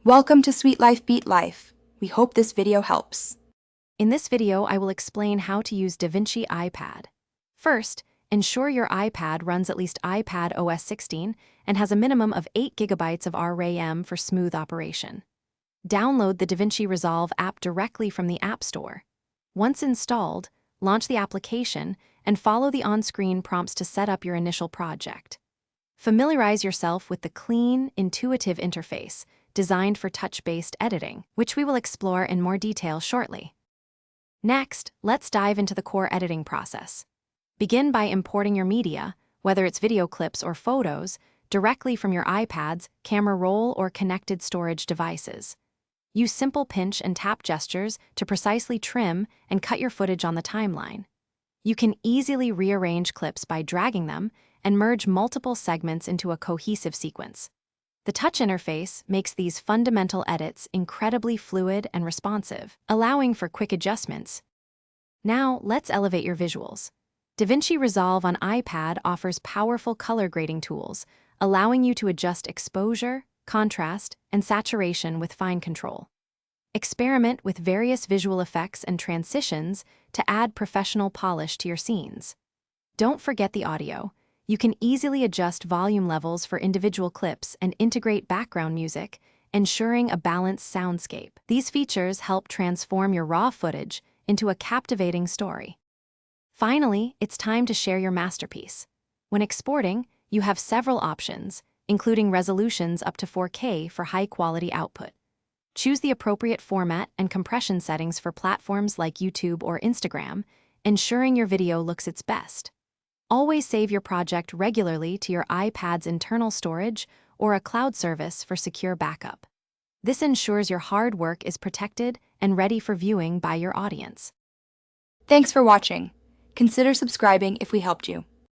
Welcome to Sweet Life Beat Life. We hope this video helps. In this video, I will explain how to use DaVinci iPad. First, ensure your iPad runs at least iPad OS 16 and has a minimum of 8 GB of RAM for smooth operation. Download the DaVinci Resolve app directly from the App Store. Once installed, launch the application and follow the on-screen prompts to set up your initial project. Familiarize yourself with the clean, intuitive interface designed for touch-based editing, which we will explore in more detail shortly. Next, let's dive into the core editing process. Begin by importing your media, whether it's video clips or photos, directly from your iPad's camera roll or connected storage devices. Use simple pinch and tap gestures to precisely trim and cut your footage on the timeline. You can easily rearrange clips by dragging them and merge multiple segments into a cohesive sequence. The touch interface makes these fundamental edits incredibly fluid and responsive, allowing for quick adjustments. Now, let's elevate your visuals. DaVinci Resolve on iPad offers powerful color grading tools, allowing you to adjust exposure, contrast, and saturation with fine control. Experiment with various visual effects and transitions to add professional polish to your scenes. Don't forget the audio. You can easily adjust volume levels for individual clips and integrate background music, ensuring a balanced soundscape. These features help transform your raw footage into a captivating story. Finally, it's time to share your masterpiece. When exporting, you have several options, including resolutions up to 4K for high-quality output. Choose the appropriate format and compression settings for platforms like YouTube or Instagram, ensuring your video looks its best. Always save your project regularly to your iPad's internal storage or a cloud service for secure backup. This ensures your hard work is protected and ready for viewing by your audience. Thanks for watching. Consider subscribing if we helped you.